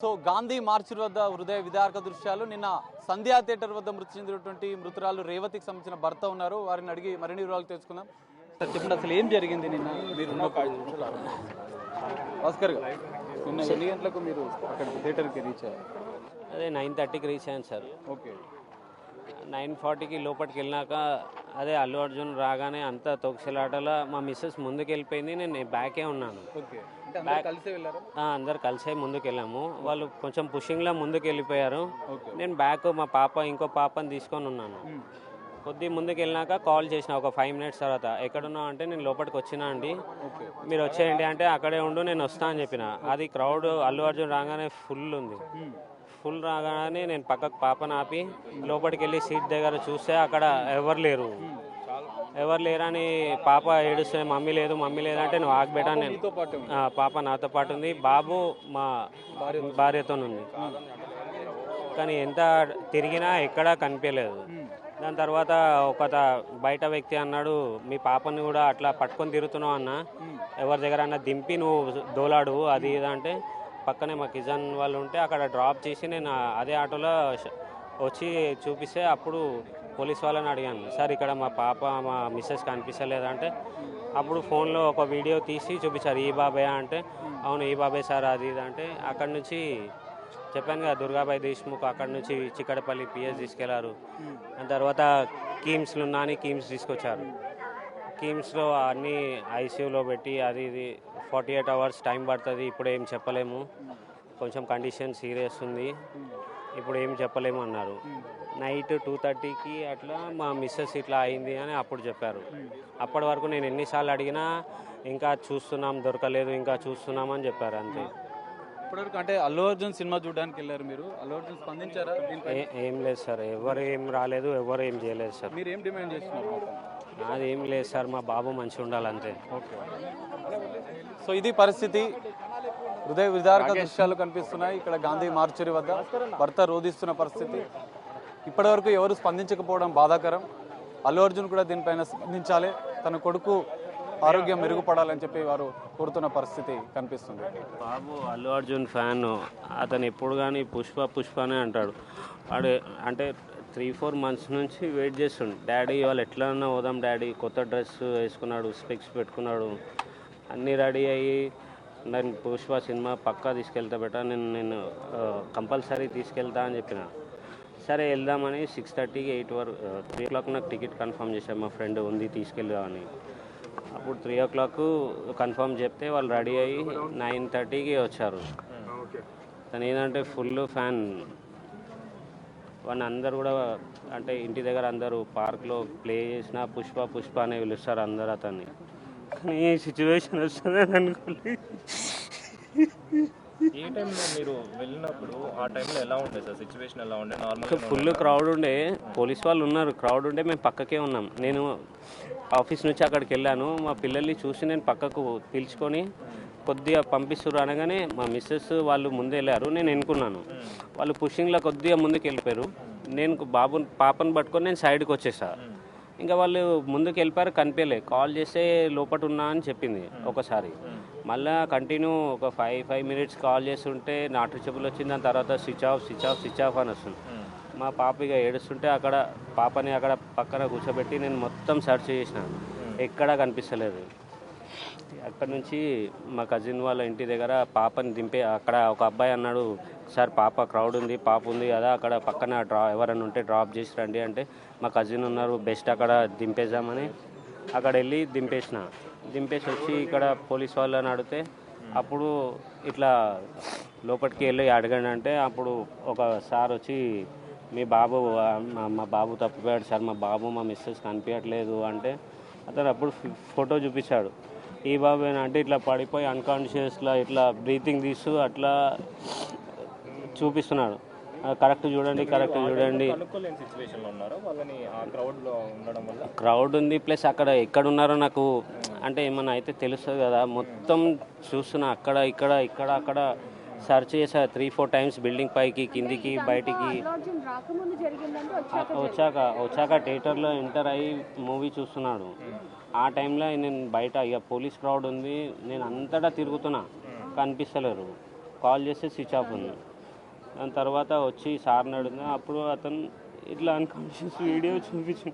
So Gandhi మార్చి వద్ద హృదయ విదారక దృశ్యాలు. నిన్న సంధ్యా థియేటర్ వద్ద మృతి చెందినటువంటి మృతురాలు రేవతికి సంబంధించిన భర్త ఉన్నారు. వారిని అడిగి మరిన్ని వివరాలు తెలుసుకుందాం. సార్ చెప్పండి, అసలు ఏం జరిగింది నిన్న? మీరు భాస్కర్ గారు, నిన్న ఎన్ని గంటలకు మీరు అక్కడ థియేటర్కి రీచ్ అయ్యారు? అదే 9:30కి రీచ్ అయ్యాను సార్. ఓకే. 9:40కి లోపలికి వెళ్ళినాక అదే అల్లు అర్జున్ రాగానే అంతా తొక్కిసలాటలో మా మిస్సెస్ ముందుకు వెళ్ళిపోయింది, నేను బ్యాకే ఉన్నాను. ఓకే. కలిసే వెళ్ళారు? అందరు కలిసే ముందుకు వెళ్ళాము. వాళ్ళు కొంచెం పుషింగ్లో ముందుకు వెళ్ళిపోయారు. నేను బ్యాక్ మా పాప ఇంకో పాపని తీసుకొని ఉన్నాను. కొద్దిగా ముందుకు వెళ్ళినాక కాల్ చేసిన ఒక 5 minutes తర్వాత, ఎక్కడున్నావు అంటే నేను లోపలికి వచ్చినా అండి, మీరు వచ్చేయండి అంటే అక్కడే ఉండు నేను వస్తా అని చెప్పిన. అది క్రౌడ్ అల్లు అర్జున్ రాగానే ఫుల్ ఉంది. ఫుల్ రాగానే నేను పక్కకు పాపను ఆపి లోపలికి వెళ్ళి సీట్ దగ్గర చూస్తే అక్కడ ఎవరు లేరు. ఎవరు లేరని పాప ఏడుస్తుంది, మమ్మీ లేదు మమ్మీ లేదంటే నువ్వు ఆగబెట్టా, నేను పాప నాతో పాటు ఉంది, బాబు మా భార్యతో ఉంది. కానీ ఎంత తిరిగినా ఎక్కడా కనిపించలేదు. దాని తర్వాత ఒక బయట వ్యక్తి అన్నాడు, మీ పాపని కూడా అట్లా పట్టుకొని తిరుగుతున్నావు అన్న, ఎవరి దగ్గర అన్న దింపి నువ్వు దోలాడు అది ఇది అంటే, పక్కనే మా కిజన్ వాళ్ళు ఉంటే అక్కడ డ్రాప్ చేసి నేను అదే ఆటోలో వచ్చి చూపిస్తే అప్పుడు పోలీస్ వాళ్ళని అడిగాను, సార్ ఇక్కడ మా పాప మా మిస్సెస్ కనిపించలేదంటే అప్పుడు ఫోన్లో ఒక వీడియో తీసి చూపించారు, ఈ బాబాయ్ అంటే అవును ఈ బాబాయ్ సార్ అది ఇది అంటే, అక్కడి నుంచి చెప్పాను కదా దుర్గాబాయ్ దేశ్ముఖ్ అక్కడి నుంచి చిక్కడపల్లి పిఎస్ తీసుకెళ్లారు. దాని తర్వాత కీమ్స్లో నాని కీమ్స్ తీసుకొచ్చారు. కీమ్స్లో అన్నీ ఐసీయూలో పెట్టి అది ఇది 48 hours టైం పడుతుంది. ఇప్పుడు ఏం చెప్పలేము, కొంచెం కండిషన్ సీరియస్ ఉంది, ఇప్పుడు ఏం చెప్పలేము అన్నారు. నైట్ 2:30కి అట్లా మా మిస్సెస్ ఇట్లా అయింది అని అప్పుడు చెప్పారు. అప్పటి వరకు నేను ఎన్నిసార్లు అడిగినా ఇంకా చూస్తున్నాం దొరకలేదు, ఇంకా చూస్తున్నాం అని చెప్పారు అంతే. ఇప్పటివరకు అంటే అల్లు అర్జున్ సినిమా చూడడానికి వెళ్ళారు మీరు, అల్లు అర్జున్ స్పందించారా? ఏం లేదు సార్, ఎవరు ఏం రాలేదు, ఎవరు ఏం చేయలేదు సార్. మీరు ఏం డిమాండ్ చేస్తున్నారు? నాది ఏం లేదు సార్, మా బాబు మంచిగా ఉండాలంతే. ఓకే. సో ఇది పరిస్థితి, హృదయ విదారక దృశ్యాలు కనిపిస్తున్నాయి ఇక్కడ గాంధీ మార్చురి వద్ద. భర్త రోధిస్తున్న పరిస్థితి. ఇప్పటివరకు ఎవరు స్పందించకపోవడం బాధాకరం. అల్లు అర్జున్ కూడా దీనిపైన స్పందించాలి, తన కొడుకు ఆరోగ్యం మెరుగుపడాలని చెప్పి వారు కోరుతున్న పరిస్థితి కనిపిస్తుంది. బాబు అల్లు అర్జున్ ఫ్యాన్, అతను ఎప్పుడు కానీ పుష్ప అనే అంటాడు. వాడు అంటే 3-4 months నుంచి వెయిట్ చేస్తుండు, డాడీ ఇవాళ ఎట్లన్నా పోదాం డాడీ, కొత్త డ్రెస్ వేసుకున్నాడు, స్పెక్స్ పెట్టుకున్నాడు, అన్నీ రెడీ అయ్యి నేను పుష్ప సినిమా పక్కా తీసుకెళ్తా బెటా, నేను కంపల్సరీ తీసుకెళ్తా అని చెప్పిన. సరే వెళ్దామని 6:30కి 8 వరకు 3 o'clock నాకు టికెట్ కన్ఫర్మ్ చేశాను, మా ఫ్రెండ్ ఉంది తీసుకెళ్దామని. అప్పుడు 3 o'clock కన్ఫర్మ్ చెప్తే వాళ్ళు రెడీ అయ్యి 9:30కి వచ్చారు. తను ఏంటంటే ఫుల్ ఫ్యాన్, వాళ్ళని అందరు కూడా అంటే ఇంటి దగ్గర అందరూ పార్క్లో ప్లే చేసిన పుష్ప అనే పిలుస్తారు అందరు అతన్ని. కానీ ఈ సిచ్యువేషన్ వస్తుందని అనుకోలేదు. ఏ టైంలో మీరు వెళ్ళినప్పుడు ఆ టైంలో ఎలా ఉండే సార్, సిచ్యువేషన్ ఎలా ఉండే? నార్మల్ ఫుల్ క్రౌడ్ ఉండే, పోలీస్ వాళ్ళు ఉన్నారు, క్రౌడ్ ఉండే, మేము పక్కకే ఉన్నాం. నేను ఆఫీస్ నుంచి అక్కడికి వెళ్ళాను, మా పిల్లల్ని చూసి నేను పక్కకు పిలుచుకొని కొద్దిగా పంపిస్తున్నారు అనగానే మా మిస్సెస్ వాళ్ళు ముందు వెళ్ళారు, నేను ఎన్నుకున్నాను. వాళ్ళు పుషింగ్లో కొద్దిగా ముందుకు వెళ్ళిపోయారు, నేను పాపను పట్టుకొని నేను సైడ్కి వచ్చేసా. ఇంకా వాళ్ళు ముందుకు వెళ్ళిపోయారు, కనిపించలే. కాల్ చేస్తే లోపల ఉన్నా అని చెప్పింది ఒకసారి. మళ్ళీ కంటిన్యూ ఒక 5 minutes కాల్ చేస్తుంటే నాట్ రీచబుల్ వచ్చింది. దాని తర్వాత స్విచ్ ఆఫ్ అని వస్తుంది. మా పాప ఇక ఏడుస్తుంటే అక్కడ పాపని అక్కడ పక్కన కూర్చోబెట్టి నేను మొత్తం సెర్చ్ చేసిన, ఎక్కడా కనిపిస్తలేదు. అక్కడ నుంచి మా కజిన్ వాళ్ళ ఇంటి దగ్గర పాపని దింపే, అక్కడ ఒక అబ్బాయి అన్నాడు, సార్ పాప క్రౌడ్ ఉంది, పాప ఉంది కదా అక్కడ పక్కన ఎవరైనా ఉంటే డ్రాప్ చేసి రండి అంటే, మా కజిన్ ఉన్నారు బెస్ట్ అక్కడ దింపేసామని అక్కడ వెళ్ళి దింపేసి వచ్చి ఇక్కడ పోలీస్ వాళ్ళని అడిగితే అప్పుడు ఇట్లా లోపలికి వెళ్ళి అడగండి అంటే, అప్పుడు ఒక సార్ వచ్చి మీ బాబు మా బాబు తప్పిపోయాడు సార్, మా బాబు మా మిస్సెస్ కనిపించట్లేదు అంటే, అతను అప్పుడు ఫోటో చూపించాడు. ఈ బాబు అంటే ఇట్లా పడిపోయి అన్కాన్షియస్లో ఇట్లా బ్రీతింగ్ తీస్తూ అట్లా చూపిస్తున్నాడు. కరెక్ట్ చూడండి. క్రౌడ్ ఉంది, ప్లస్ అక్కడ ఎక్కడున్నారో నాకు అంటే ఏమన్నా అయితే తెలుస్తుంది కదా, మొత్తం చూస్తున్నా అక్కడ సర్చ్ చేశా 3-4 times, బిల్డింగ్ పైకి కిందికి బయటికి. వచ్చాక థియేటర్లో ఎంటర్ అయ్యి మూవీ చూస్తున్నాడు. ఆ టైంలో నేను బయట ఇక పోలీస్ క్రౌడ్ ఉంది, నేను అంతటా తిరుగుతున్నా, కనిపిస్తలేరు. కాల్ చేస్తే స్విచ్ ఆఫ్ ఉంది. దాని తర్వాత వచ్చి సార్ని అడిగినా అప్పుడు అతను ఇట్లా అన్కాన్షియస్ వీడియో చూపించు